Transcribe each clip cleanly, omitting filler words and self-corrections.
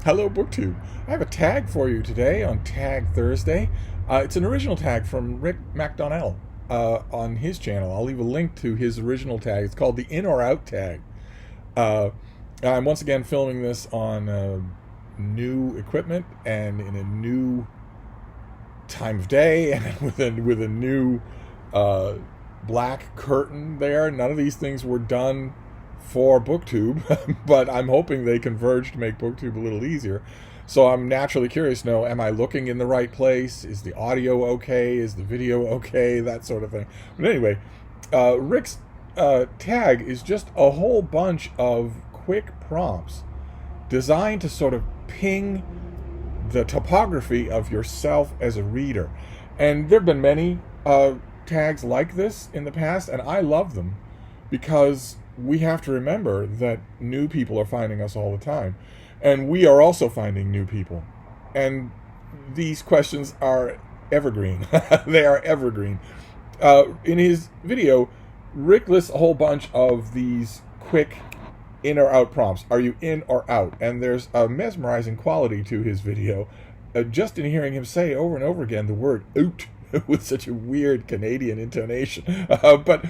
Hello, BookTube. I have a tag for you today on Tag Thursday. It's an original tag from Rick McDonnell on his channel. I'll leave a link to his original tag. It's called the In or Out tag. I'm once again filming this on new equipment and in a new time of day and with a new black curtain there. None of these things were done for BookTube, but I'm hoping they converge to make BookTube a little easier. So I'm naturally curious to know, am I looking in the right place? Is the audio okay? Is the video okay? That sort of thing. But anyway, Rick's tag is just a whole bunch of quick prompts designed to sort of ping the topography of yourself as a reader. And there have been many tags like this in the past, and I love them because we have to remember that new people are finding us all the time. And we are also finding new people. And these questions are evergreen. They are evergreen. In his video, Rick lists a whole bunch of these quick in or out prompts. Are you in or out? And there's a mesmerizing quality to his video. Just in hearing him say over and over again the word out with such a weird Canadian intonation. But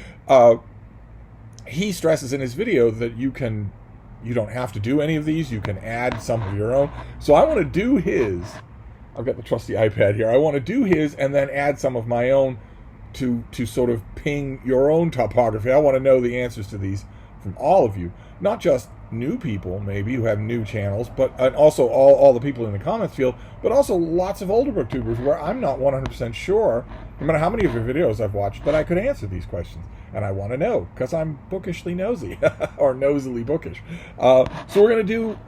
he stresses in his video that you don't have to do any of these. You can add some of your own. So I want to do his. I've got the trusty iPad here. I want to do his and then add some of my own to sort of ping your own topography. I want to know the answers to these from all of you, not just new people maybe who have new channels, but and also all the people in the comments field, but also lots of older booktubers where I'm not 100% sure, no matter how many of your videos I've watched, that I could answer these questions. And I want to know, because I'm bookishly nosy, or nosily bookish. So we're going to do,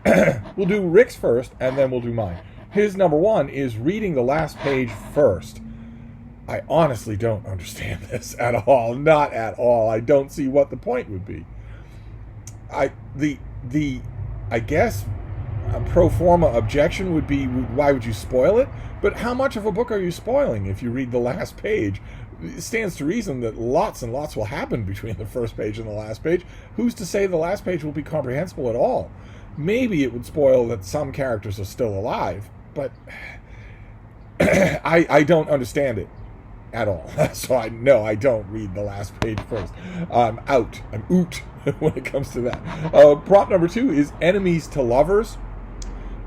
we'll do Rick's first, and then we'll do mine. His number one is reading the last page first. I honestly don't understand this at all. Not at all. I don't see what the point would be. I guess a pro forma objection would be, why would you spoil it? But how much of a book are you spoiling if you read the last page? It stands to reason that lots and lots will happen between the first page and the last page. Who's to say the last page will be comprehensible at all? Maybe it would spoil that some characters are still alive, but I don't understand it at all. So I don't read the last page first. I'm out when it comes to that. Prompt number 2 is enemies to lovers.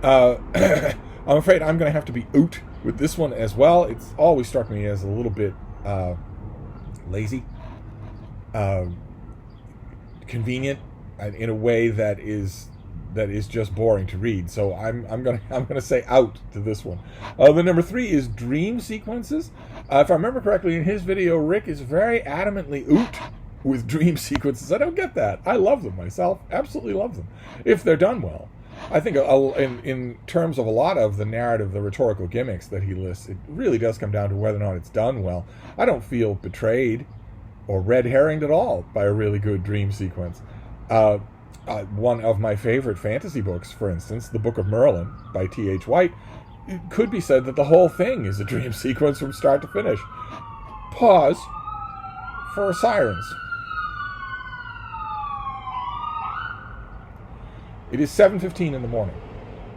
I'm afraid I'm going to have to be out with this one as well. It's always struck me as a little bit lazy, convenient, in a way that is just boring to read. So I'm gonna say out to this one. The number 3 is dream sequences. If I remember correctly, in his video, Rick is very adamantly out with dream sequences. I don't get that. I love them myself. Absolutely love them if they're done well. I think in terms of a lot of the narrative, the rhetorical gimmicks that he lists, it really does come down to whether or not it's done well. I don't feel betrayed or red-herringed at all by a really good dream sequence. One of my favorite fantasy books, for instance, The Book of Merlin by T.H. White, it could be said that the whole thing is a dream sequence from start to finish. Pause for sirens. It is 7:15 in the morning.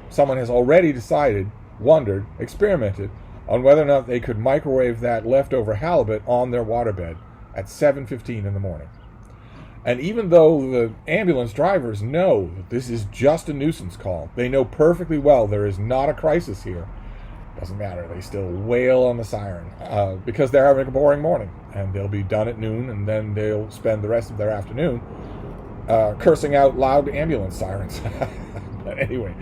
Someone has already decided, wondered, experimented on whether or not they could microwave that leftover halibut on their waterbed at 7:15 in the morning. And even though the ambulance drivers know that this is just a nuisance call, they know perfectly well there is not a crisis here. Doesn't matter. They still wail on the siren because they're having a boring morning, and they'll be done at noon, and then they'll spend the rest of their afternoon cursing out loud ambulance sirens. But anyway,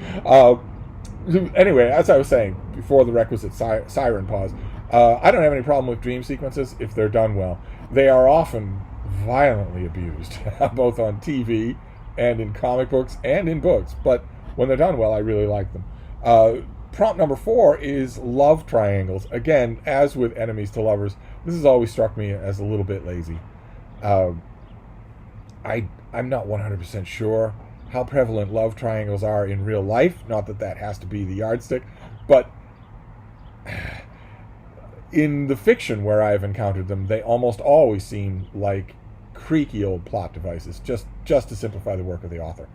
as I was saying before the requisite siren pause, I don't have any problem with dream sequences if they're done well. They are often violently abused, both on TV and in comic books and in books. But when they're done well, I really like them. Prompt number 4 is love triangles. Again, as with enemies to lovers, this has always struck me as a little bit lazy. I'm not 100% sure how prevalent love triangles are in real life. Not that that has to be the yardstick, but in the fiction where I've encountered them, they almost always seem like creaky old plot devices, just to simplify the work of the author.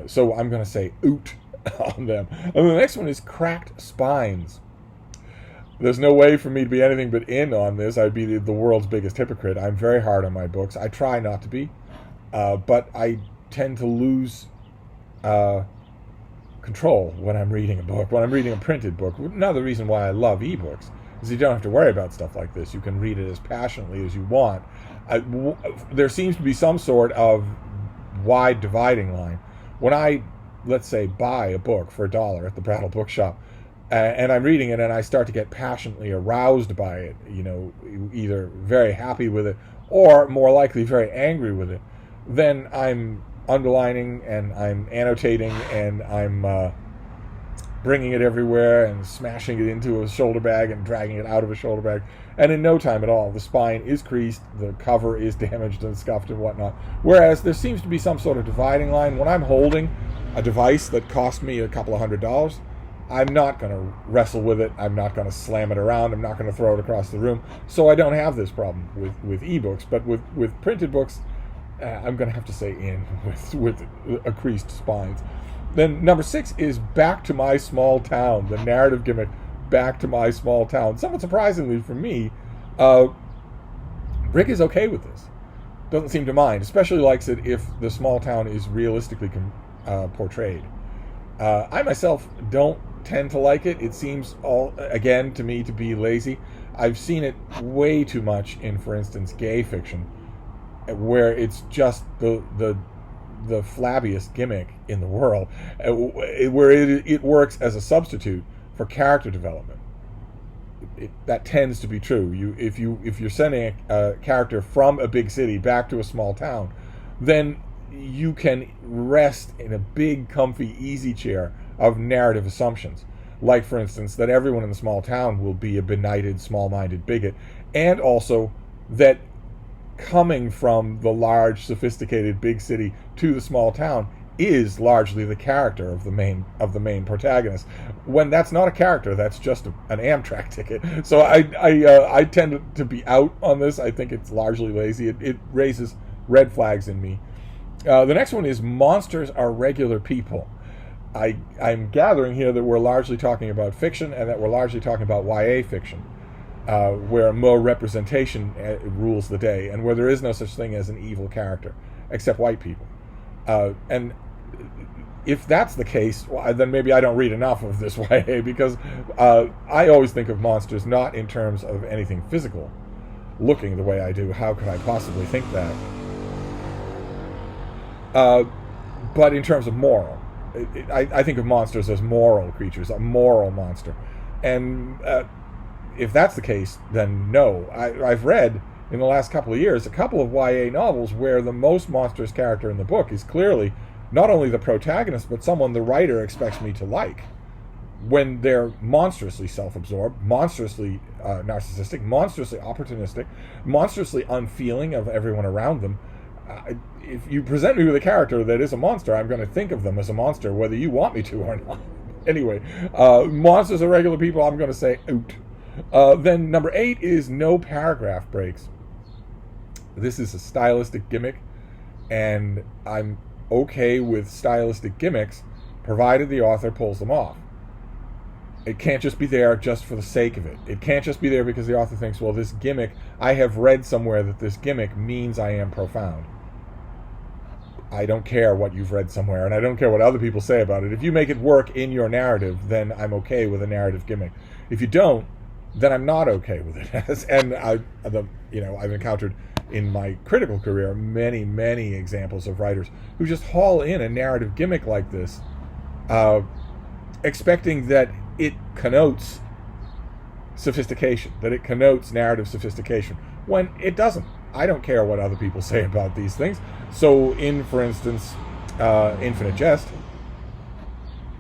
So I'm going to say oot on them. And the next one is Cracked Spines. There's no way for me to be anything but in on this. I'd be the world's biggest hypocrite. I'm very hard on my books. I try not to be, but I tend to lose control when I'm reading a book, when I'm reading a printed book. Another reason why I love ebooks is you don't have to worry about stuff like this. You can read it as passionately as you want. There seems to be some sort of wide dividing line. When I, let's say, buy a book for $1 at the Brattle Bookshop, and I'm reading it and I start to get passionately aroused by it, either very happy with it or more likely very angry with it, then I'm underlining and I'm annotating and I'm bringing it everywhere and smashing it into a shoulder bag and dragging it out of a shoulder bag. And in no time at all, the spine is creased, the cover is damaged and scuffed and whatnot. Whereas there seems to be some sort of dividing line. When I'm holding a device that cost me a couple of $100s, I'm not going to wrestle with it. I'm not going to slam it around. I'm not going to throw it across the room. So I don't have this problem with ebooks. But with printed books, I'm going to have to say in with creased spines. Then number 6 is Back to My Small Town, the narrative gimmick Back to My Small Town. Somewhat surprisingly for me, Rick is okay with this. Doesn't seem to mind. Especially likes it if the small town is realistically portrayed. I myself don't tend to like it. It seems again to me to be lazy. I've seen it way too much in, for instance, gay fiction, where it's just the flabbiest gimmick in the world, where it works as a substitute for character development. That tends to be true. If you're sending a character from a big city back to a small town, then you can rest in a big, comfy, easy chair of narrative assumptions. Like, for instance, that everyone in the small town will be a benighted, small-minded bigot, and also that coming from the large, sophisticated big city to the small town is largely the character of the main protagonist. When that's not a character, that's just an Amtrak ticket. So I tend to be out on this. I think it's largely lazy. It raises red flags in me. The next one is Monsters Are Regular People. I'm gathering here that we're largely talking about fiction and that we're largely talking about YA fiction, where more representation rules the day and where there is no such thing as an evil character, except white people. And if that's the case, well, then maybe I don't read enough of this YA, because I always think of monsters not in terms of anything physical looking the way I do. How could I possibly think that? But in terms of moral. I think of monsters as moral creatures, a moral monster. And if that's the case, then no. I've read, in the last couple of years, a couple of YA novels where the most monstrous character in the book is clearly not only the protagonist, but someone the writer expects me to like. When they're monstrously self-absorbed, monstrously narcissistic, monstrously opportunistic, monstrously unfeeling of everyone around them, if you present me with a character that is a monster, I'm going to think of them as a monster, whether you want me to or not. Anyway, Monsters Are Regular People, I'm going to say out. Then number 8 is No Paragraph Breaks. This is a stylistic gimmick, and I'm okay with stylistic gimmicks, provided the author pulls them off. It can't just be there just for the sake of it. It can't just be there because the author thinks, well, this gimmick, I have read somewhere that this gimmick means I am profound. I don't care what you've read somewhere, and I don't care what other people say about it. If you make it work in your narrative, then I'm okay with a narrative gimmick. If you don't, then I'm not okay with it. And I've encountered in my critical career many, many examples of writers who just haul in a narrative gimmick like this, expecting that it connotes sophistication, that it connotes narrative sophistication, when it doesn't. I don't care what other people say about these things. So in, for instance, Infinite Jest,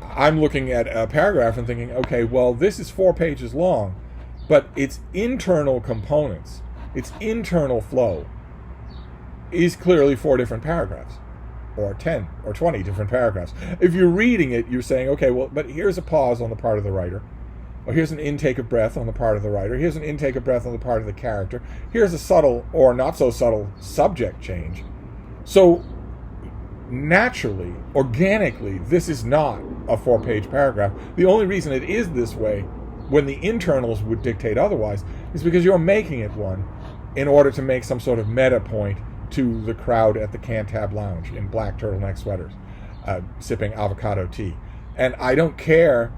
I'm looking at a paragraph and thinking, okay, well, this is 4 pages long, but its internal components, its internal flow, is clearly 4 different paragraphs, or 10 or 20 different paragraphs. If you're reading it, you're saying, okay, well, but here's a pause on the part of the writer, or here's an intake of breath on the part of the writer, here's an intake of breath on the part of the character, here's a subtle or not so subtle subject change. So naturally, organically, this is not a 4-page paragraph. The only reason it is this way, when the internals would dictate otherwise, is because you're making it one in order to make some sort of meta point to the crowd at the Cantab Lounge in black turtleneck sweaters, sipping avocado tea. And I don't care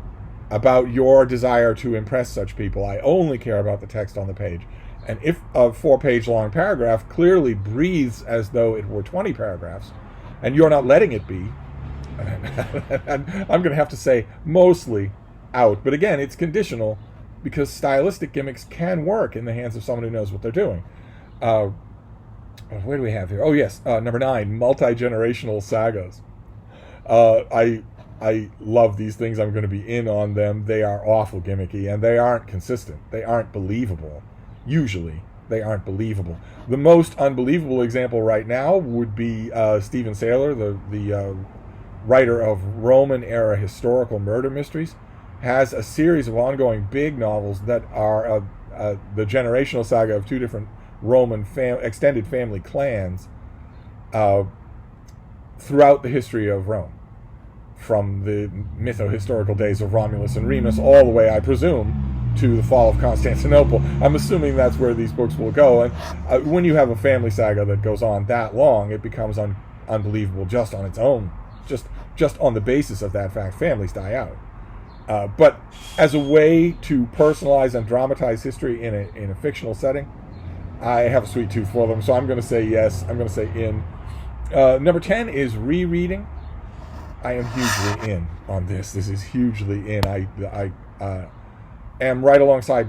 about your desire to impress such people. I only care about the text on the page. And if a 4-page long paragraph clearly breathes as though it were 20 paragraphs, and you're not letting it be, and I'm going to have to say mostly out. But again, it's conditional, because stylistic gimmicks can work in the hands of someone who knows what they're doing. Where do we have here? Oh, yes, number 9, multi-generational sagas. I love these things. I'm going to be in on them. They are awful gimmicky, and they aren't consistent. They aren't believable. Usually, they aren't believable. The most unbelievable example right now would be Stephen Saylor, the writer of Roman-era historical murder mysteries, has a series of ongoing big novels that are the generational saga of 2 different Roman extended family clans throughout the history of Rome, from the mytho-historical days of Romulus and Remus all the way, I presume, to the fall of Constantinople. I'm assuming that's where these books will go. And when you have a family saga that goes on that long, it becomes unbelievable just on its own, just on the basis of that fact. Families die out. But as a way to personalize and dramatize history in a fictional setting, I have a sweet tooth for them, so I'm going to say yes. I'm going to say in. Number 10 is rereading. I am hugely in on this. This is hugely in. I am right alongside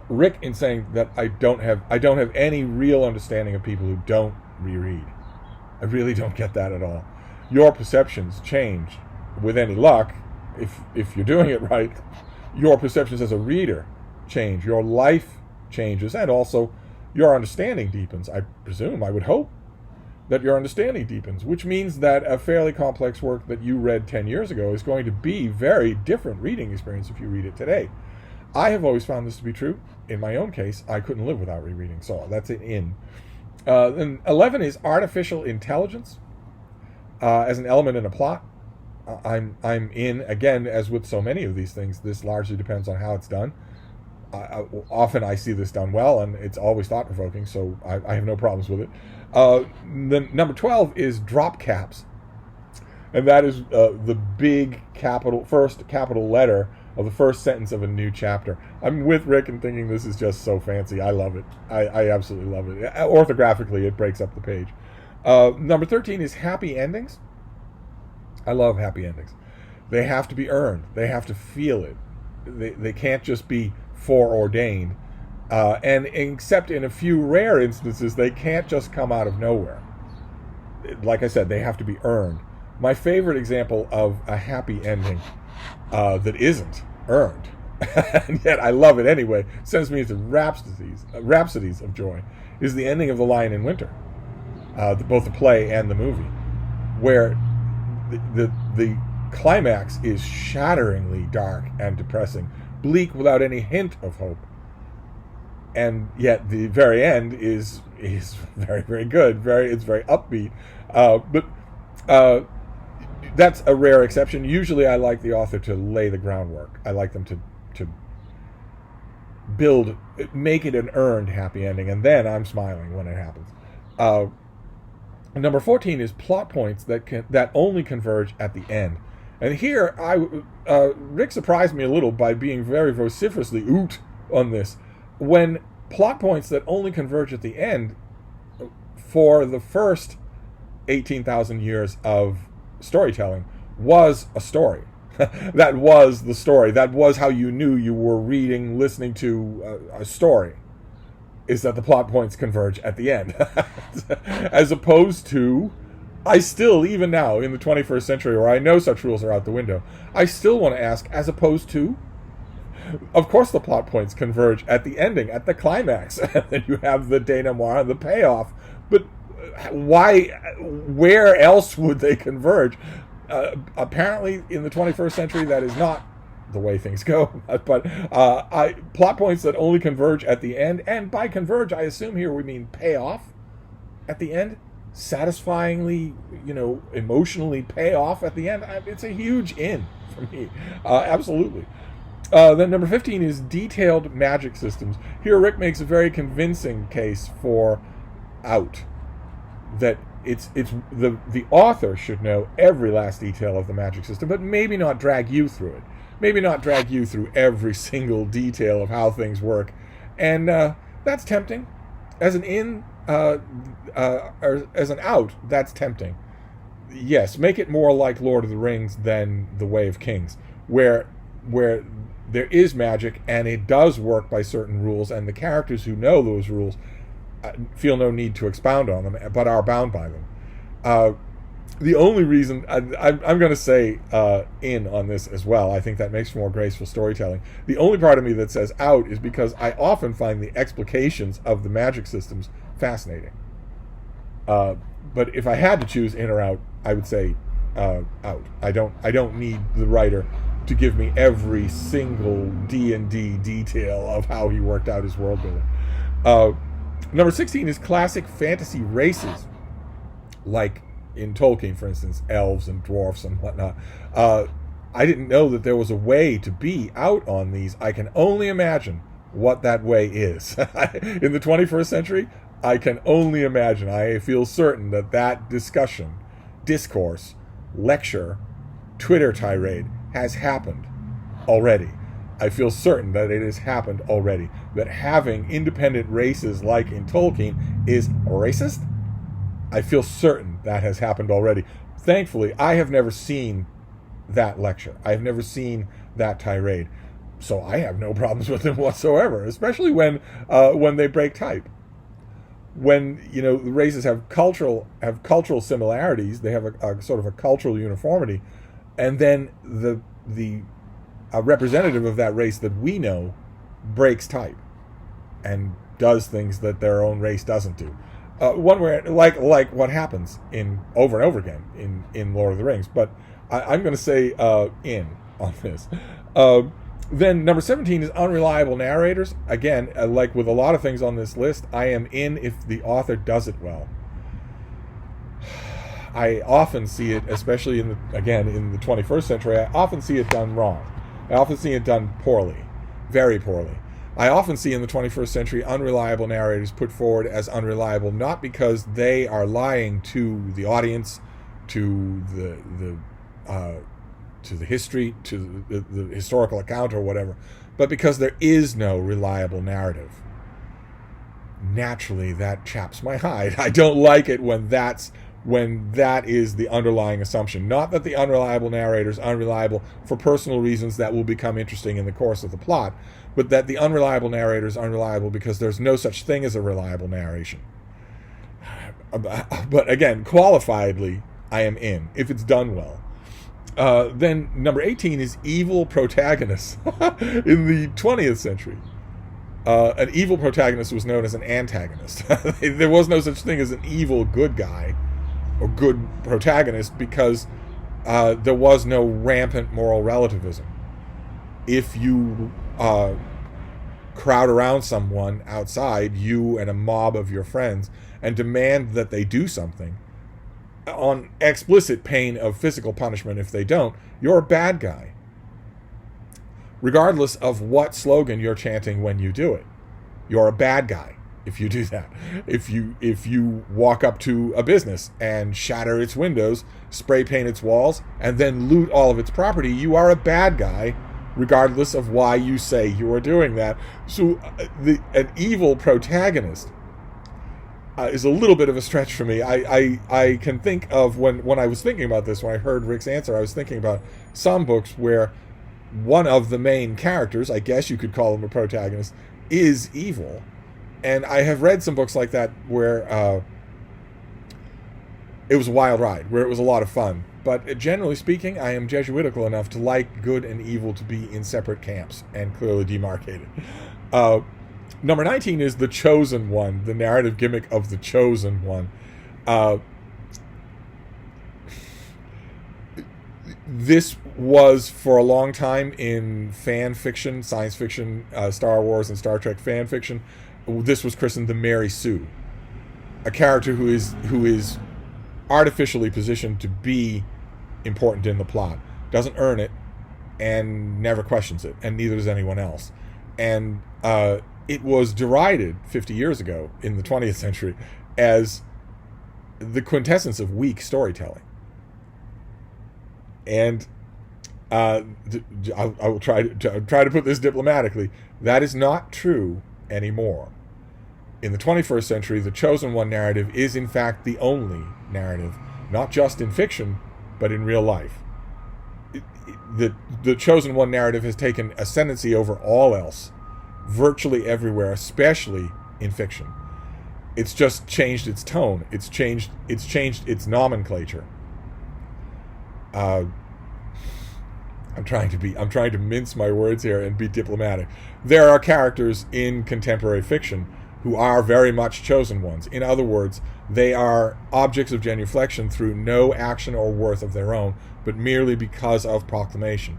Rick in saying that I don't have any real understanding of people who don't reread. I really don't get that at all. Your perceptions change with any luck, if you're doing it right. Your perceptions as a reader change. Your life changes, and also your understanding deepens. I presume, I would hope, that your understanding deepens, which means that a fairly complex work that you read 10 years ago is going to be very different reading experience if you read it today. I have always found this to be true. In my own case, I couldn't live without rereading, so that's an in. Then 11 is artificial intelligence as an element in a plot. I'm in, again, as with so many of these things. This largely depends on how it's done. Often I see this done well, and it's always thought-provoking, so I have no problems with it. Then number 12 is drop caps, and that is the big first capital letter of the first sentence of a new chapter. I'm with Rick in thinking this is just so fancy. I love it. I absolutely love it. Orthographically, it breaks up the page. Number 13 is happy endings. I love happy endings. They have to be earned. They have to feel it. They can't just be foreordained. And except in a few rare instances, they can't just come out of nowhere. Like I said, they have to be earned. My favorite example of a happy ending that isn't earned, and yet I love it anyway, sends me into rhapsodies of joy, is the ending of The Lion in Winter, both the play and the movie, where the climax is shatteringly dark and depressing, bleak without any hint of hope. And yet the very end is very, very good. It's very upbeat. But that's a rare exception. Usually I like the author to lay the groundwork. I like them to make it an earned happy ending, and then I'm smiling when it happens. Number 14 is plot points that only converge at the end. And here, Rick surprised me a little by being very vociferously oot on this. When plot points that only converge at the end, for the first 18,000 years of storytelling, was a story. That was the story. That was how you knew you were listening to a story, is that the plot points converge at the end. As opposed to, I still, even now, in the 21st century, where I know such rules are out the window, I still want to ask, as opposed to, of course the plot points converge at the ending, at the climax, and then you have the denouement, the payoff, but why, where else would they converge? Apparently, in the 21st century, that is not the way things go, but plot points that only converge at the end, and by converge, I assume here we mean payoff at the end, satisfyingly, emotionally pay off at the end, it's a huge in for me. Absolutely. Then number 15 is detailed magic systems. Here Rick makes a very convincing case for out. That it's the author should know every last detail of the magic system, but maybe not drag you through it. Maybe not drag you through every single detail of how things work. And that's tempting. As an in, or as an out, that's tempting. Yes, make it more like Lord of the Rings than The Way of Kings, where there is magic and it does work by certain rules, and the characters who know those rules feel no need to expound on them, but are bound by them. The only reason I'm going to say in on this as well, I think that makes for more graceful storytelling. The only part of me that says out is because I often find the explications of the magic systems fascinating. But if I had to choose in or out, I would say out. I don't need the writer to give me every single D&D detail of how he worked out his world building. Number 16 is classic fantasy races, like in Tolkien, for instance, elves and dwarfs and whatnot. I didn't know that there was a way to be out on these. I can only imagine what that way is. In the 21st century, I can only imagine. I feel certain that discourse, lecture, Twitter tirade has happened already. I feel certain that it has happened already. That having independent races like in Tolkien is racist. I feel certain that has happened already. Thankfully, I have never seen that lecture. I have never seen that tirade. So I have no problems with them whatsoever, especially when they break type. When the races have cultural similarities, they have a sort of a cultural uniformity, and then a representative of that race that we know breaks type and does things that their own race doesn't do. One where like what happens over and over again in Lord of the Rings. But I'm going to say in on this. Then number 17 is unreliable narrators. Again, like with a lot of things on this list, I am in if the author does it well. I often see it, especially in the 21st century, I often see it done wrong. I often see it done poorly, very poorly. I often see in the 21st century unreliable narrators put forward as unreliable, not because they are lying to the audience, to the history, to the historical account or whatever, but because there is no reliable narrative. Naturally, that chaps my hide. I don't like it when that is the underlying assumption. Not that the unreliable narrator is unreliable for personal reasons that will become interesting in the course of the plot, but that the unreliable narrator is unreliable because there's no such thing as a reliable narration. But again, qualifiedly, I am in, if it's done well. Then number 18 is evil protagonists. In the 20th century, an evil protagonist was known as an antagonist. There was no such thing as an evil good guy or good protagonist because there was no rampant moral relativism. If you crowd around someone outside, you and a mob of your friends, and demand that they do something, on explicit pain of physical punishment if they don't, you're a bad guy. Regardless of what slogan you're chanting when you do it. You're a bad guy if you do that. If you walk up to a business and shatter its windows, spray paint its walls, and then loot all of its property, you are a bad guy, regardless of why you say you are doing that. So an evil protagonist is a little bit of a stretch for me. I can think of when I was thinking about this, when I heard Rick's answer, I was thinking about some books where one of the main characters, I guess you could call him a protagonist, is evil. And I have read some books like that where it was a wild ride, where it was a lot of fun. But generally speaking, I am Jesuitical enough to like good and evil to be in separate camps and clearly demarcated. Number 19 is the chosen one, the narrative gimmick of the chosen one. This was for a long time in fan fiction, science fiction, Star Wars and Star Trek fan fiction. This was christened the Mary Sue. a character who is artificially positioned to be important in the plot, doesn't earn it, and never questions it, and neither does anyone else. And it was derided 50 years ago in the 20th century as the quintessence of weak storytelling. And I will try to put this diplomatically. That is not true anymore. In the 21st century, the chosen one narrative is in fact the only narrative, not just in fiction, but in real life. The chosen one narrative has taken ascendancy over all else, virtually everywhere, especially in fiction. It's just changed its tone. It's changed its nomenclature. I'm trying to mince my words here and be diplomatic. There are characters in contemporary fiction who are very much chosen ones. In other words, they are objects of genuflection through no action or worth of their own, but merely because of proclamation.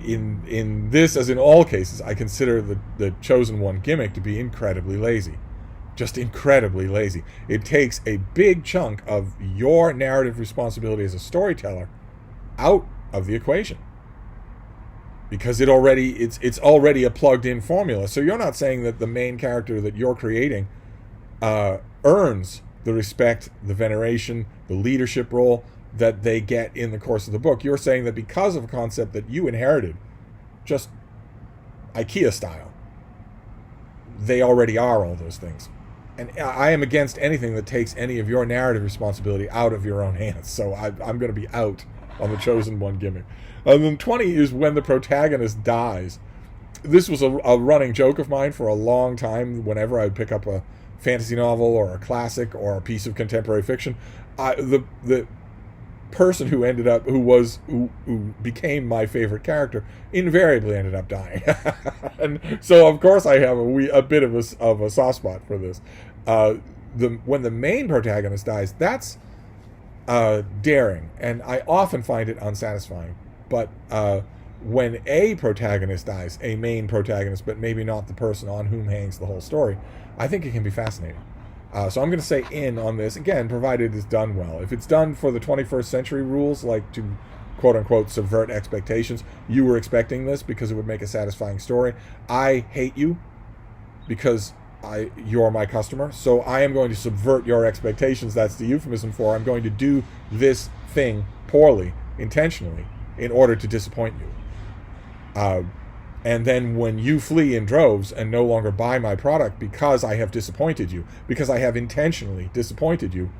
In this, as in all cases, I consider the chosen one gimmick to be incredibly lazy. Just incredibly lazy. It takes a big chunk of your narrative responsibility as a storyteller out of the equation, because it's already a plugged-in formula. So you're not saying that the main character that you're creating earns the respect, the veneration, the leadership role that they get in the course of the book. You're saying that because of a concept that you inherited, just IKEA style, they already are all those things. And I am against anything that takes any of your narrative responsibility out of your own hands. So I'm going to be out on the chosen one gimmick. And then 20 is when the protagonist dies. This was a running joke of mine for a long time. Whenever I would pick up a fantasy novel or a classic or a piece of contemporary fiction, the person who became my favorite character invariably ended up dying. And so of course I have a bit of a soft spot for this. When the main protagonist dies, that's daring, and I often find it unsatisfying. But when a protagonist dies, a main protagonist, but maybe not the person on whom hangs the whole story, I think it can be fascinating. So I'm going to say in on this, again, provided it's done well. If it's done for the 21st century rules, like to quote-unquote subvert expectations, you were expecting this because it would make a satisfying story. I hate you because you're my customer, so I am going to subvert your expectations. That's the euphemism for I'm going to do this thing poorly, intentionally, in order to disappoint you. And then when you flee in droves and no longer buy my product because I have disappointed you, because I have intentionally disappointed you,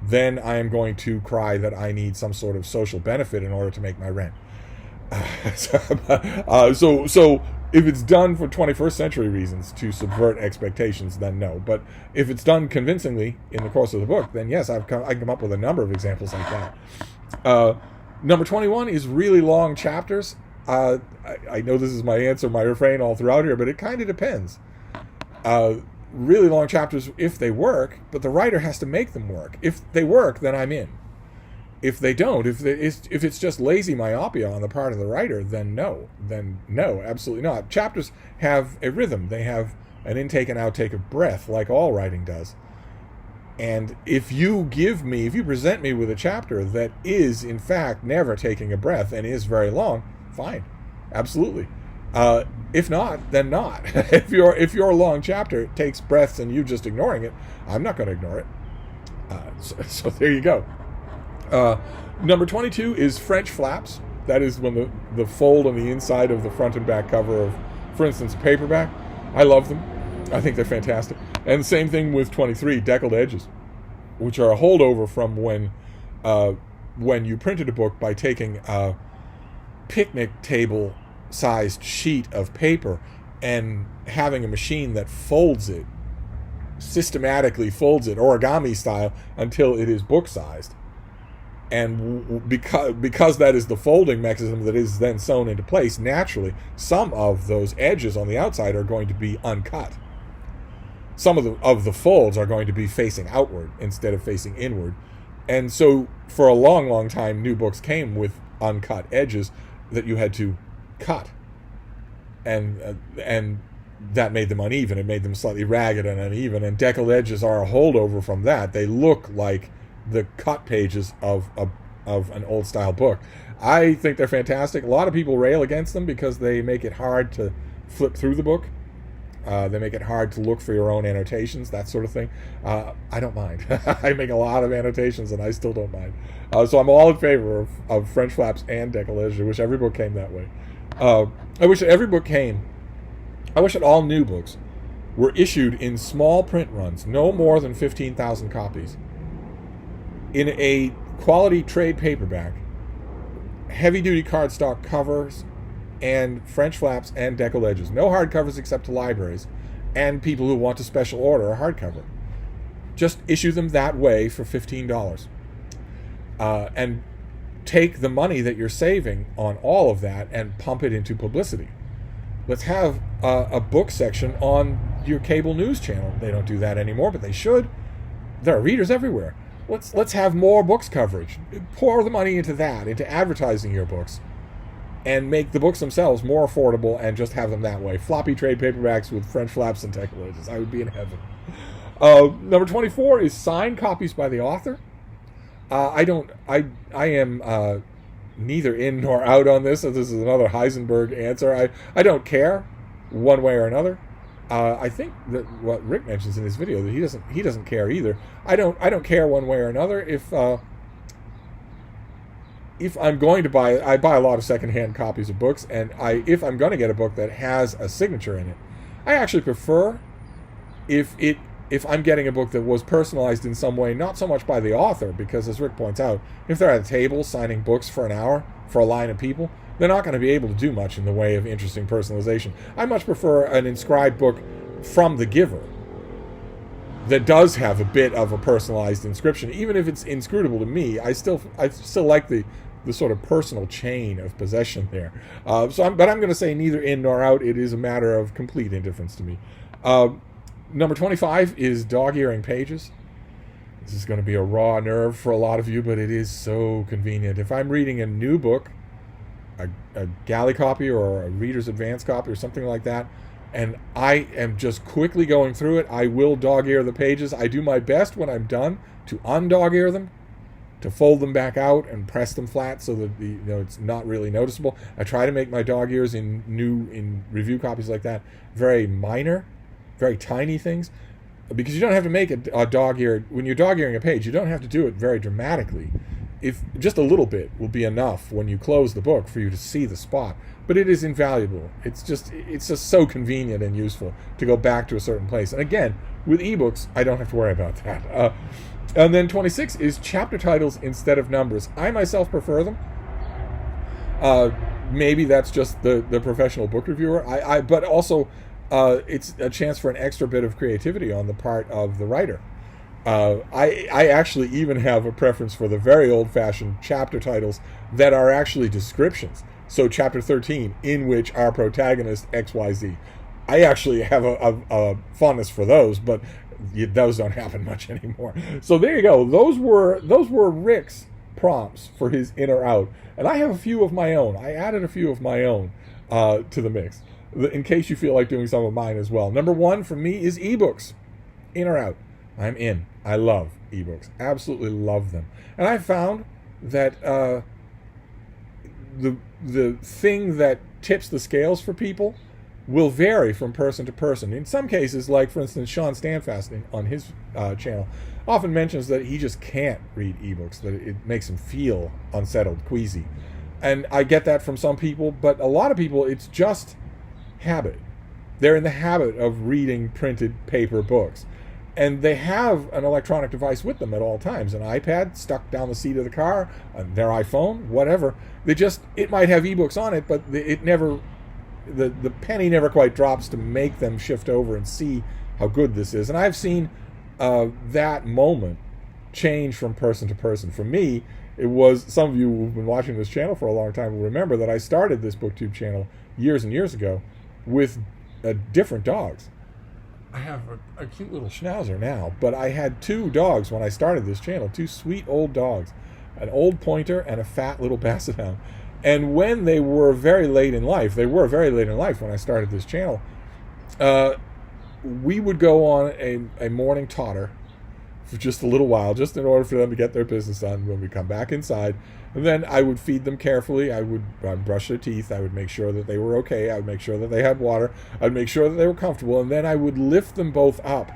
then I am going to cry that I need some sort of social benefit in order to make my rent. So if it's done for 21st century reasons to subvert expectations, then no. But if it's done convincingly in the course of the book, then yes, I can come up with a number of examples like that. Number 21 is really long chapters. I know this is my answer, my refrain all throughout here, but it kind of depends. Really long chapters, if they work, but the writer has to make them work. If they work, then I'm in. If they don't, if it's just lazy myopia on the part of the writer, then no, absolutely not. Chapters have a rhythm. They have an intake and outtake of breath, like all writing does. And if you present me with a chapter that is, in fact, never taking a breath and is very long, fine, absolutely. If not, then not. If your long chapter takes breaths and you just ignoring it, I'm not going to ignore it. So there you go. Number 22 is French flaps. That is when the fold on the inside of the front and back cover of, for instance, a paperback. I love them. I think they're fantastic. And the same thing with 23, Deckled Edges, which are a holdover from when you printed a book by taking a picnic table sized sheet of paper and having a machine that systematically folds it origami style until it is book sized. And because that is the folding mechanism that is then sewn into place, naturally some of those edges on the outside are going to be uncut. Some of the folds are going to be facing outward instead of facing inward. And so for a long, long time, new books came with uncut edges that you had to cut. And that made them uneven. It made them slightly ragged and uneven, and Deckled Edges are a holdover from that. They look like the cut pages of an old style book. I think they're fantastic. A lot of people rail against them because they make it hard to flip through the book. They make it hard to look for your own annotations, that sort of thing. I don't mind. I make a lot of annotations and I still don't mind. So I'm all in favor of French Flaps and Deckled Edges. I wish every book came that way. I wish that all new books were issued in small print runs, no more than 15,000 copies, in a quality trade paperback, heavy-duty cardstock covers, and French Flaps and Deckled Edges. No hardcovers except to libraries and people who want to special order a hardcover. Just issue them that way for $15. And take the money that you're saving on all of that and pump it into publicity. Let's have a book section on your cable news channel. They don't do that anymore, but they should. There are readers everywhere. Let's have more books coverage. Pour the money into that, into advertising your books, and make the books themselves more affordable and just have them that way. Floppy trade paperbacks with French Flaps and Deckled Edges. I would be in heaven. Number 24 is signed copies by the author. I am neither in nor out on this. So this is another Heisenberg answer. I don't care one way or another. I think that what Rick mentions in his video, that he doesn't care either. I don't care one way or another. If I'm going to I buy a lot of secondhand copies of books, and if I'm going to get a book that has a signature in it, I actually prefer if I'm getting a book that was personalized in some way, not so much by the author, because as Rick points out, if they're at a table signing books for an hour for a line of people, they're not going to be able to do much in the way of interesting personalization. I much prefer an inscribed book from the giver that does have a bit of a personalized inscription. Even if it's inscrutable to me, I still like the sort of personal chain of possession there. But I'm going to say neither in nor out. It is a matter of complete indifference to me. Number 25 is dog-earing pages. This is going to be a raw nerve for a lot of you, but it is so convenient. If I'm reading a new book, a galley copy or a reader's advance copy or something like that, and I am just quickly going through it, I will dog-ear the pages. I do my best when I'm done to undog-ear them, to fold them back out and press them flat so that it's not really noticeable. I try to make my dog ears in review copies like that very minor, very tiny things, because you don't have to make a dog ear. When you're dog earing a page, you don't have to do it very dramatically. If just a little bit will be enough when you close the book for you to see the spot. But it is invaluable. It's just so convenient and useful to go back to a certain place. And again, with ebooks, I don't have to worry about that. And then 26 is chapter titles instead of numbers. I myself prefer them. Maybe that's just the professional book reviewer. But also it's a chance for an extra bit of creativity on the part of the writer. I actually even have a preference for the very old-fashioned chapter titles that are actually descriptions. So chapter 13, in which our protagonist XYZ. I actually have a fondness for those, but those don't happen much anymore. So there you go. Those were Rick's prompts for his in or out, and I have a few of my own. I added a few of my own to the mix, in case you feel like doing some of mine as well. Number 1 for me is ebooks. In or out? I'm in. I love ebooks. Absolutely love them. And I found that the thing that tips the scales for people will vary from person to person. In some cases, like for instance, Sean Standfast on his channel often mentions that he just can't read ebooks, that it makes him feel unsettled, queasy. And I get that from some people, but a lot of people, it's just habit. They're in the habit of reading printed paper books. And they have an electronic device with them at all times, an iPad stuck down the seat of the car, their iPhone, whatever. It might have ebooks on it, but it never, the penny never quite drops to make them shift over and see how good this is. And I've seen that moment change from person to person. For me, it was, some of you who've been watching this channel for a long time will remember that I started this BookTube channel years and years ago with different dogs. I have a cute little schnauzer now, but I had 2 dogs when I started this channel, 2 sweet old dogs, an old pointer and a fat little basset hound. And when they were very late in life when I started this channel, we would go on a morning totter for just a little while, just in order for them to get their business done. When we come back inside, and then I would feed them carefully. I would brush their teeth. I would make sure that they were okay. I would make sure that they had water. I would make sure that they were comfortable, and then I would lift them both up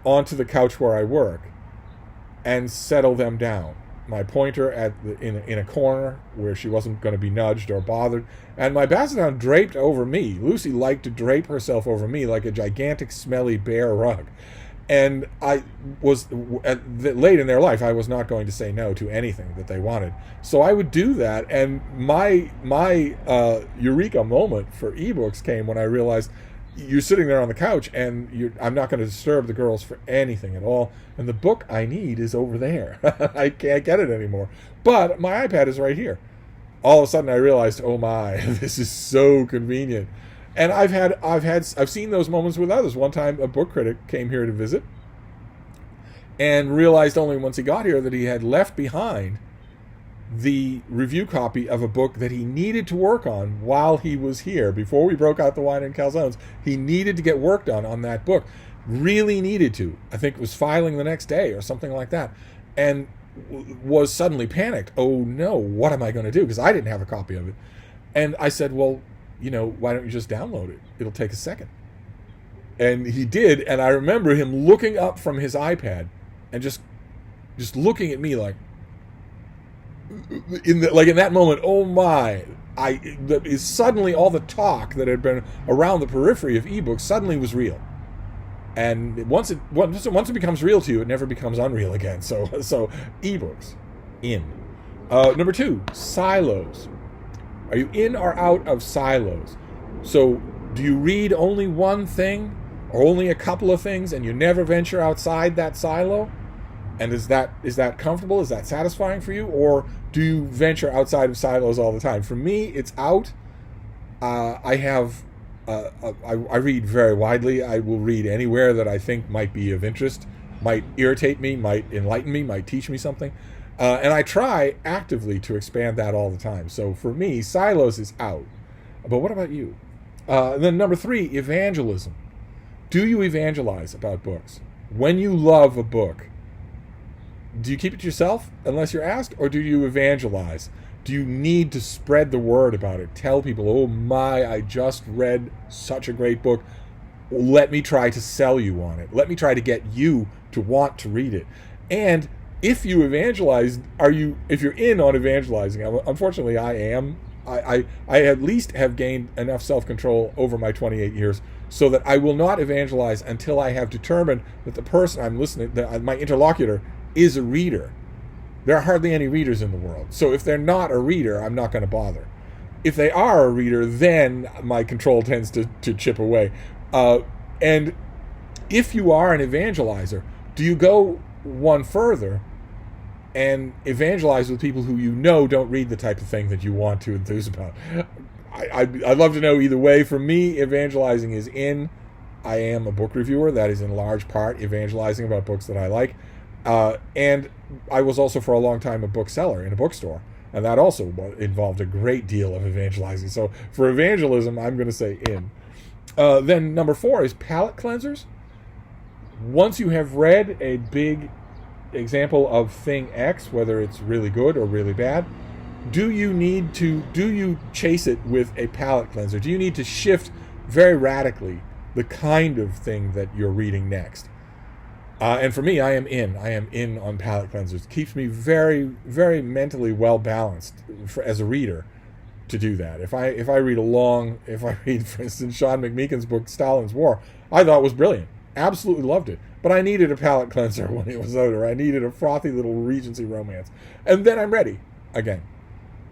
onto the couch where I work and settle them down. My pointer in a corner where she wasn't going to be nudged or bothered, and my basset draped over me. Lucy liked to drape herself over me like a gigantic, smelly bear rug. And I was, late in their life, I was not going to say no to anything that they wanted. So I would do that, and my eureka moment for ebooks came when I realized you're sitting there on the couch, and I'm not going to disturb the girls for anything at all, and the book I need is over there. I can't get it anymore. But my iPad is right here. All of a sudden I realized, oh my, this is so convenient. And I've seen those moments with others. One time a book critic came here to visit and realized only once he got here that he had left behind the review copy of a book that he needed to work on while he was here. Before we broke out the wine and calzones, he needed to get work done on that book. Really needed to. I think it was filing the next day or something like that. And was suddenly panicked. Oh no, what am I going to do? Because I didn't have a copy of it. And I said, well, why don't you just download it? It'll take a second. And he did, and I remember him looking up from his iPad and just looking at me in that moment, oh my, suddenly all the talk that had been around the periphery of ebooks suddenly was real. And once it becomes real to you, it never becomes unreal again. So ebooks, in. Number 2, silos. Are you in or out of silos? So do you read only one thing or only a couple of things and you never venture outside that silo? And is that comfortable? Is that satisfying for you? Or do you venture outside of silos all the time? For me, it's out. I read very widely. I will read anywhere that I think might be of interest, might irritate me, might enlighten me, might teach me something. And I try actively to expand that all the time. So for me, silos is out. But what about you? And then number 3, evangelism. Do you evangelize about books? When you love a book, do you keep it to yourself unless you're asked? Or do you evangelize? Do you need to spread the word about it? Tell people, oh my, I just read such a great book. Let me try to sell you on it. Let me try to get you to want to read it. And if you evangelize, if you're in on evangelizing, unfortunately I am, I at least have gained enough self-control over my 28 years so that I will not evangelize until I have determined that the person I'm listening, that my interlocutor, is a reader. There are hardly any readers in the world. So if they're not a reader, I'm not going to bother. If they are a reader, then my control tends to chip away. And if you are an evangelizer, do you go one further and evangelize with people who don't read the type of thing that you want to enthuse about? I'd love to know either way. For me, evangelizing is in. I am a book reviewer. That is in large part evangelizing about books that I like. And I was also for a long time a bookseller in a bookstore. And that also involved a great deal of evangelizing. So for evangelism, I'm going to say in. Then number 4 is palate cleansers. Once you have read a big example of thing X, whether it's really good or really bad, do you chase it with a palate cleanser? Do you need to shift very radically the kind of thing that you're reading next? And for me, I am in on palate cleansers. It keeps me very, very mentally well balanced as a reader to do that. If I read, for instance, Sean McMeekin's book Stalin's War, I thought it was brilliant. Absolutely loved it. But I needed a palate cleanser when it was over. I needed a frothy little Regency romance. And then I'm ready again.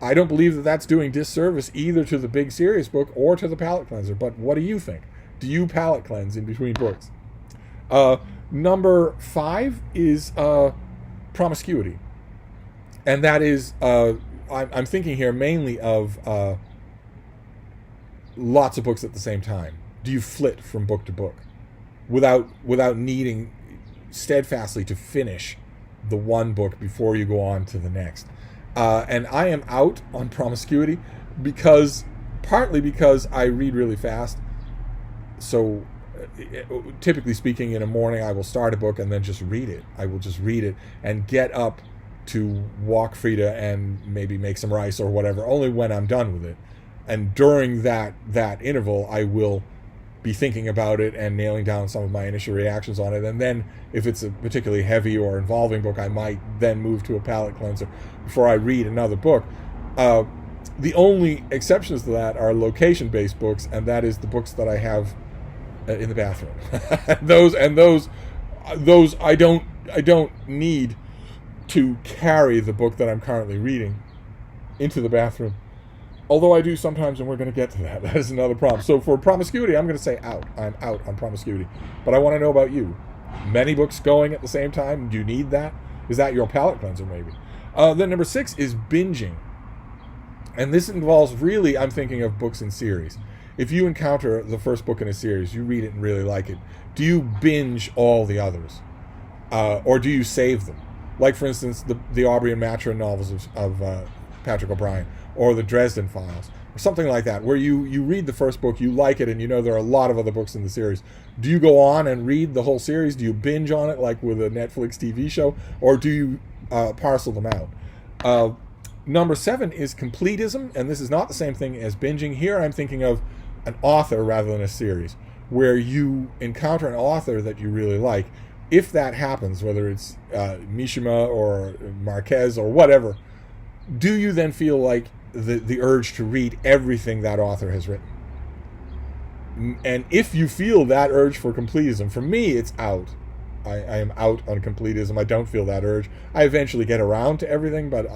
I don't believe that that's doing disservice either to the big serious book or to the palate cleanser. But what do you think? Do you palate cleanse in between books? Number 5 is promiscuity. And that is, I'm thinking here mainly of lots of books at the same time. Do you flit from book to book without needing steadfastly to finish the one book before you go on to the next? And I am out on promiscuity partly because I read really fast. So typically speaking, in a morning I will start a book and then just read it. I will just read it and get up to walk Frida and maybe make some rice or whatever, only when I'm done with it. And during that interval, I will be thinking about it and nailing down some of my initial reactions on it. And then if it's a particularly heavy or involving book, I might then move to a palate cleanser before I read another book. The only exceptions to that are location-based books, and that is the books that I have in the bathroom. those I don't need to carry the book that I'm currently reading into the bathroom. Although I do sometimes, and we're going to get to that. That is another problem. So for Promiscuity, I'm going to say out. I'm out on Promiscuity. But I want to know about you. Many books going at the same time. Do you need that? Is that your palate cleanser, maybe? Then number 6 is binging. And this involves, really, I'm thinking of books in series. If you encounter the first book in a series, you read it and really like it, do you binge all the others? Or do you save them? Like, for instance, the Aubrey and Maturin novels of Patrick O'Brian, or the Dresden Files, or something like that, where you read the first book, you like it, and you know there are a lot of other books in the series. Do you go on and read the whole series? Do you binge on it, like with a Netflix TV show? Or do you parcel them out? Number 7 is completism, and this is not the same thing as binging. Here I'm thinking of an author rather than a series, where you encounter an author that you really like. If that happens, whether it's Mishima or Marquez or whatever, do you then feel like the urge to read everything that author has written? And if you feel that urge for completism, for me, it's out. I am out on completism. I don't feel that urge. I eventually get around to everything, but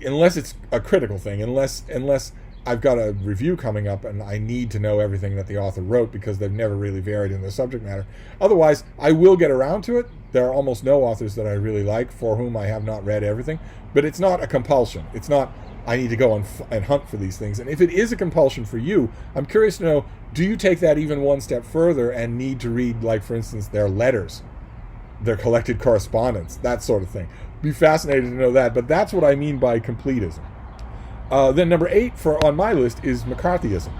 unless it's a critical thing, unless I've got a review coming up and I need to know everything that the author wrote because they've never really varied in their subject matter. Otherwise, I will get around to it. There are almost no authors that I really like for whom I have not read everything, but it's not a compulsion. It's not, I need to go and hunt for these things. And if it is a compulsion for you, I'm curious to know, do you take that even one step further and need to read, like, for instance, their letters, their collected correspondence, that sort of thing? Be fascinated to know that, but that's what I mean by completism. Then number 8 on my list is McCarthyism.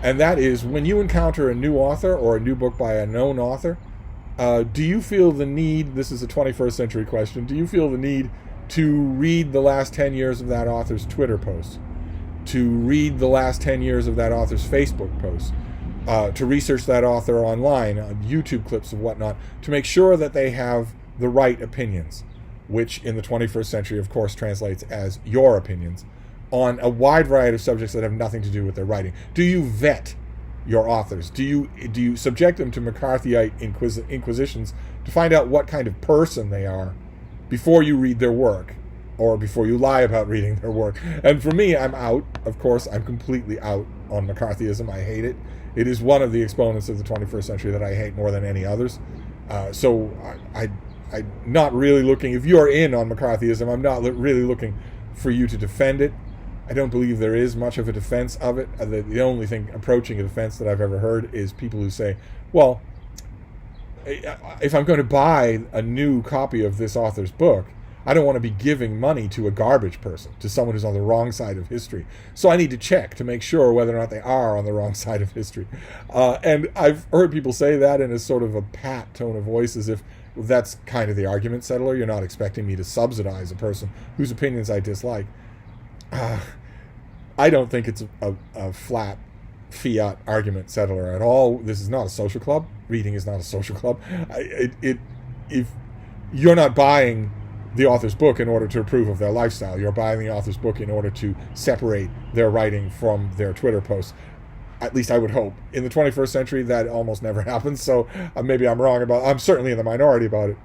And that is, when you encounter a new author or a new book by a known author, do you feel the need, this is a 21st century question, do you feel the need to read the last 10 years of that author's Twitter posts, to read the last 10 years of that author's Facebook posts, to research that author online, YouTube clips and whatnot, to make sure that they have the right opinions, which in the 21st century, of course, translates as your opinions, on a wide variety of subjects that have nothing to do with their writing? Do you vet your authors? Do you subject them to McCarthyite inquisitions to find out what kind of person they are before you read their work, or before you lie about reading their work? And for me, I'm out. Of course, I'm completely out on McCarthyism. I hate it. It is one of the exponents of the 21st century that I hate more than any others. So I'm not really looking, if you're in on McCarthyism, I'm not really looking for you to defend it. I don't believe there is much of a defense of it. The only thing approaching a defense that I've ever heard is people who say, well, if I'm going to buy a new copy of this author's book, I don't want to be giving money to a garbage person, to someone who's on the wrong side of history. So I need to check to make sure whether or not they are on the wrong side of history. And I've heard people say that in a sort of a pat tone of voice, as if that's kind of the argument settler. You're not expecting me to subsidize a person whose opinions I dislike. I don't think it's a flat fiat argument settler at all. This is not a social club. Reading is not a social club. If you're not buying the author's book in order to approve of their lifestyle, you're buying the author's book in order to separate their writing from their Twitter posts. At least I would hope. In the 21st century, that almost never happens, so maybe I'm wrong I'm certainly in the minority about it.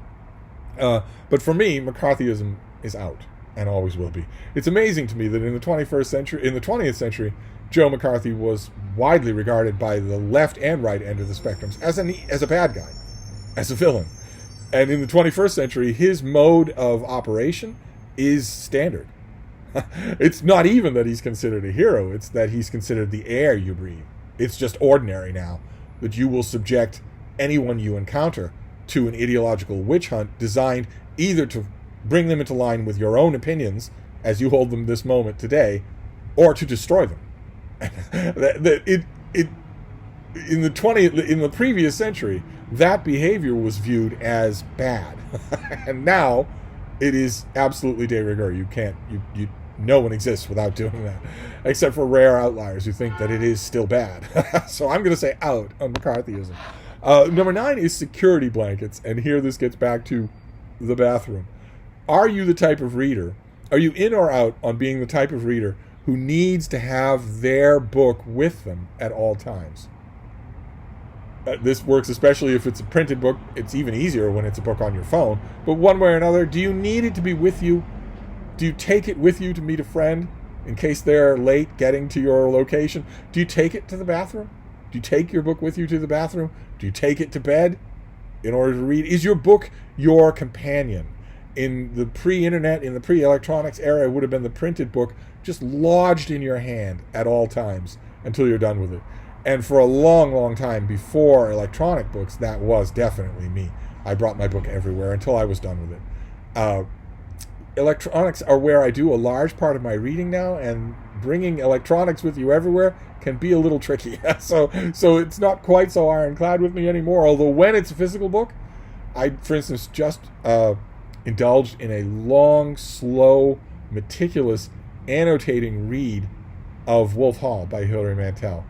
But for me, McCarthyism is out, and always will be. It's amazing to me that in the 20th century, Joe McCarthy was widely regarded by the left and right end of the spectrums as a bad guy, as a villain. And in the 21st century, his mode of operation is standard. It's not even that he's considered a hero, it's that he's considered the air you breathe. It's just ordinary now that you will subject anyone you encounter to an ideological witch hunt designed either to bring them into line with your own opinions, as you hold them this moment today, or to destroy them. in the previous century, that behavior was viewed as bad, and now it is absolutely de rigueur. You can't, no one exists without doing that, except for rare outliers who think that it is still bad. So I'm going to say out on McCarthyism. Number 9 is security blankets, and here this gets back to the bathroom. Are you the type of reader? Are you in or out on being the type of reader who needs to have their book with them at all times? This works especially if it's a printed book. It's even easier when it's a book on your phone. But one way or another, do you need it to be with you? Do you take it with you to meet a friend in case they're late getting to your location? Do you take it to the bathroom? Do you take your book with you to the bathroom? Do you take it to bed in order to read? Is your book your companion? In the pre-internet, in the pre-electronics era, it would have been the printed book just lodged in your hand at all times until you're done with it. And for a long, long time before electronic books, that was definitely me. I brought my book everywhere until I was done with it. Electronics are where I do a large part of my reading now, and bringing electronics with you everywhere can be a little tricky. So it's not quite so ironclad with me anymore, although when it's a physical book, I, for instance, just indulged in a long, slow, meticulous annotating read of Wolf Hall by Hilary Mantel,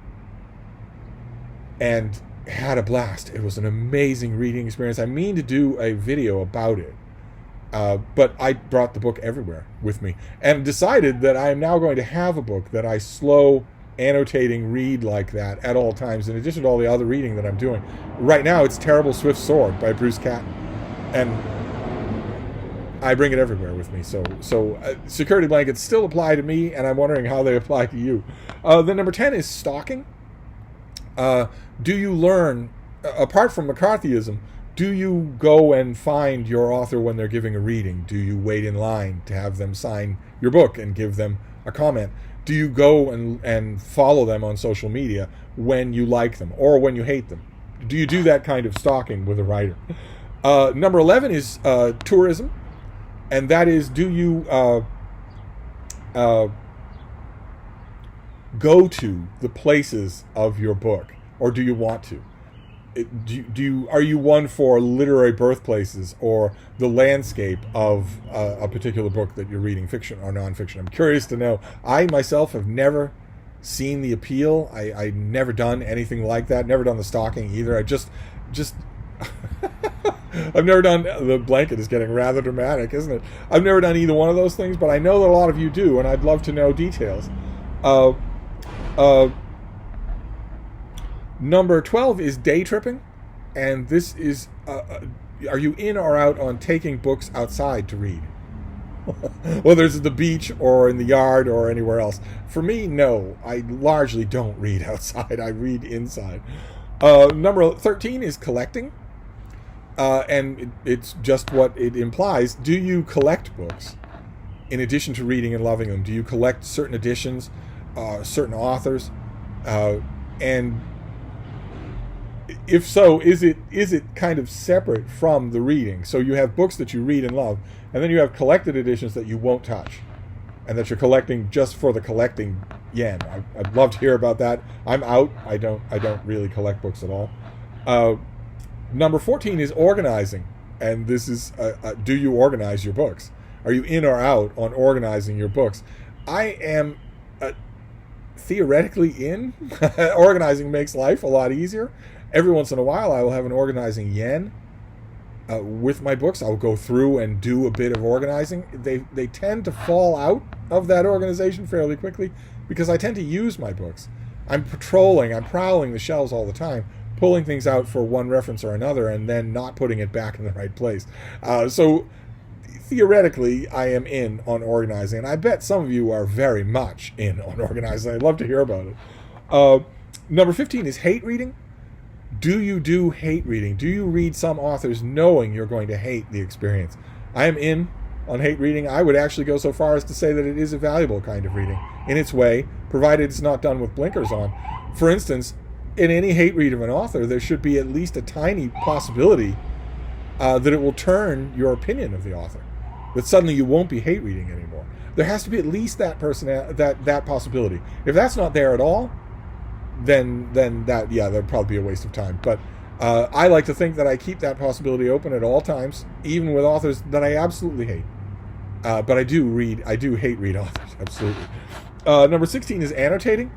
and had a blast. It was an amazing reading experience. I mean to do a video about it, but I brought the book everywhere with me and decided that I am now going to have a book that I slow annotating read like that at all times, in addition to all the other reading that I'm doing. Right now it's Terrible Swift Sword by Bruce Catton, and I bring it everywhere with me. So security blankets still apply to me, and I'm wondering how they apply to you. Then number 10 is stalking. Do you learn, apart from McCarthyism, do you go and find your author when they're giving a reading? Do you wait in line to have them sign your book and give them a comment? Do you go and follow them on social media when you like them or when you hate them? Do you do that kind of stalking with a writer? Number 11 is tourism. And that is, do you go to the places of your book, or do you want to? Are you one for literary birthplaces or the landscape of a particular book that you're reading, fiction or nonfiction? I'm curious to know. I myself have never seen the appeal. I've never done anything like that. Never done the stalking either. I just I've never done, the blanket is getting rather dramatic, isn't it? I've never done either one of those things, but I know that a lot of you do, and I'd love to know details. Number 12 is day tripping, and this is, are you in or out on taking books outside to read? Whether it's at the beach or in the yard or anywhere else. For me, no. I largely don't read outside. I read inside. Number 13 is collecting. And it's just what it implies. Do you collect books in addition to reading and loving them? Do you collect certain editions, certain authors? And if so, is it kind of separate from the reading? So you have books that you read and love, and then you have collected editions that you won't touch, and that you're collecting just for the collecting yen. I'd love to hear about that. I'm out. I don't really collect books at all. Number 14 is organizing, and this is, do you organize your books? Are you in or out on organizing your books? I am theoretically in. Organizing makes life a lot easier. Every once in a while, I will have an organizing yen with my books. I'll go through and do a bit of organizing. They tend to fall out of that organization fairly quickly because I tend to use my books. I'm prowling the shelves all the time, pulling things out for one reference or another, and then not putting it back in the right place. So theoretically, I am in on organizing, and I bet some of you are very much in on organizing. I'd love to hear about it. Number 15 is hate reading. Do you do hate reading? Do you read some authors knowing you're going to hate the experience? I am in on hate reading. I would actually go so far as to say that it is a valuable kind of reading in its way, provided it's not done with blinkers on. For instance, in any hate read of an author, there should be at least a tiny possibility that it will turn your opinion of the author, that suddenly you won't be hate reading anymore. There has to be at least that possibility. If that's not there at all, then that'd probably be a waste of time. But I like to think that I keep that possibility open at all times, even with authors that I absolutely hate. But I do hate read authors, absolutely. Number 16 is annotating.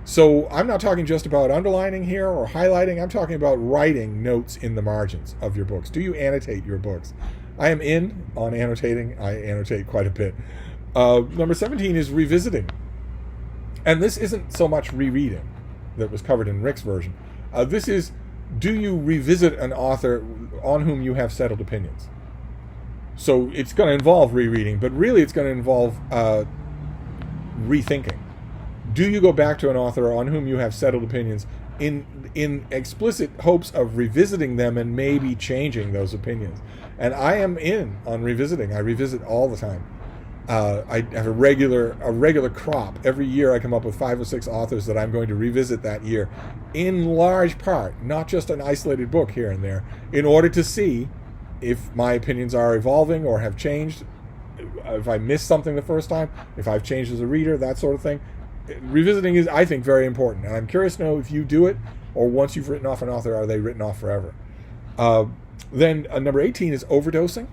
So I'm not talking just about underlining here or highlighting. I'm talking about writing notes in the margins of your books. Do you annotate your books? I am in on annotating. I annotate quite a bit. Number 17 is revisiting. And this isn't so much rereading that was covered in Rick's version. This is, do you revisit an author on whom you have settled opinions? So it's going to involve rereading, but really it's going to involve rethinking. Do you go back to an author on whom you have settled opinions in explicit hopes of revisiting them and maybe changing those opinions? And I am in on revisiting. I revisit all the time. I have a regular crop. Every year I come up with 5 or 6 authors that I'm going to revisit that year, in large part, not just an isolated book here and there, in order to see if my opinions are evolving or have changed, if I missed something the first time, if I've changed as a reader, that sort of thing. Revisiting is, I think, very important, and I'm curious to know if you do it, or once you've written off an author, are they written off forever? Then number 18 is overdosing.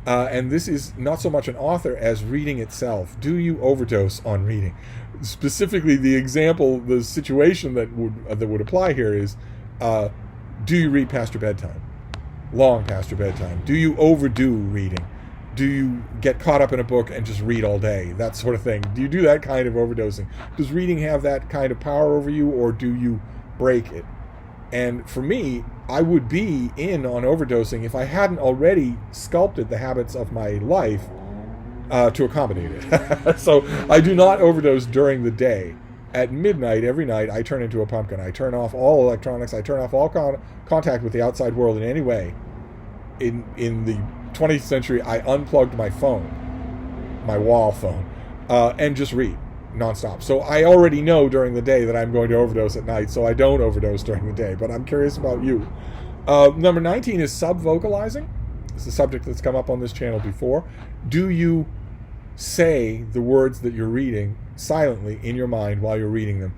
And this is not so much an author as reading itself. Do you overdose on reading? Specifically, the situation that would apply here is, do you read past your bedtime? Long past your bedtime? Do you overdo reading? Do you get caught up in a book and just read all day? That sort of thing. Do you do that kind of overdosing? Does reading have that kind of power over you, or do you break it? And for me, I would be in on overdosing if I hadn't already sculpted the habits of my life to accommodate it. So I do not overdose during the day. At midnight, every night, I turn into a pumpkin. I turn off all electronics. I turn off all contact with the outside world in any way. In the 20th century, I unplugged my phone, my wall phone, and just read nonstop. So I already know during the day that I'm going to overdose at night, so I don't overdose during the day. But I'm curious about you. Number 19 is subvocalizing. It's a subject that's come up on this channel before. Do you say the words that you're reading silently in your mind while you're reading them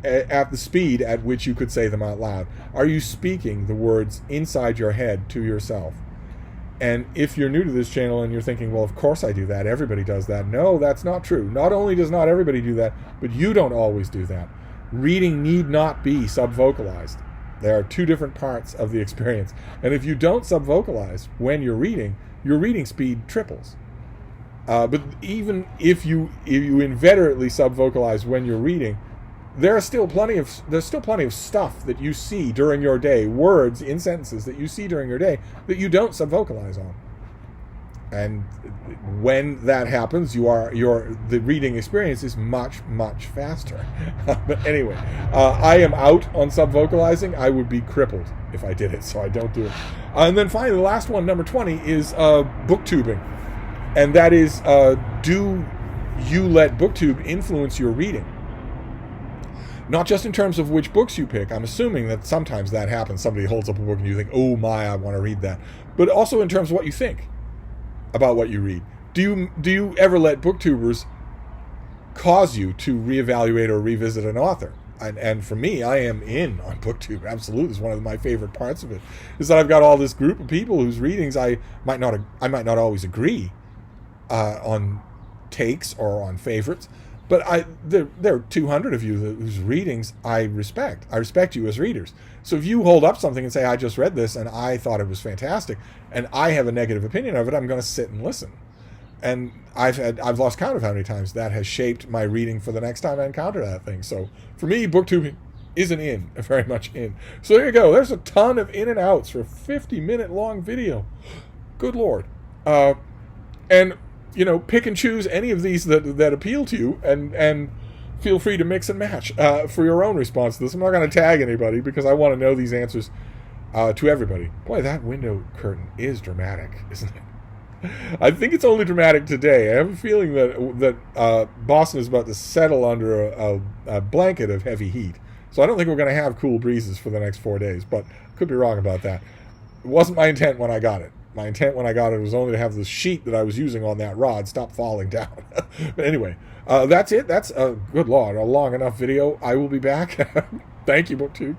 at the speed at which you could say them out loud? Are you speaking the words inside your head to yourself? And if you're new to this channel and you're thinking, well, of course I do that, everybody does that. No, that's not true. Not only does not everybody do that, but you don't always do that. Reading need not be subvocalized. There are 2 different parts of the experience. And if you don't subvocalize when you're reading, your reading speed triples. But even if you inveterately subvocalize when you're reading, there's still plenty of stuff that you see during your day, words in sentences that you see during your day that you don't subvocalize on. And when that happens, the reading experience is much, much faster. But anyway, I am out on subvocalizing. I would be crippled if I did it, so I don't do it. And then finally, the last one, number 20, is booktubing. And that is, do you let BookTube influence your reading? Not just in terms of which books you pick. I'm assuming that sometimes that happens. Somebody holds up a book and you think, oh my, I want to read that. But also in terms of what you think about what you read. Do you ever let booktubers cause you to reevaluate or revisit an author? And for me, I am in on BookTube. Absolutely, it's one of my favorite parts of it. Is that I've got all this group of people whose readings I might not always agree on takes or on favorites. But there are 200 of you whose readings I respect. I respect you as readers. So if you hold up something and say, I just read this and I thought it was fantastic, and I have a negative opinion of it, I'm going to sit and listen. And I've lost count of how many times that has shaped my reading for the next time I encounter that thing. So for me, BookTube is very much in. So there you go. There's a ton of in and outs for a 50-minute long video. Good Lord. And pick and choose any of these that appeal to you, and feel free to mix and match for your own response to this. I'm not going to tag anybody because I want to know these answers to everybody. Boy, that window curtain is dramatic, isn't it? I think it's only dramatic today. I have a feeling that Boston is about to settle under a blanket of heavy heat. So I don't think we're going to have cool breezes for the next 4 days, but I could be wrong about that. It wasn't my intent when I got it. My intent when I got it was only to have the sheet that I was using on that rod stop falling down. But anyway, that's it. That's, good Lord, a long enough video. I will be back. Thank you, BookTube.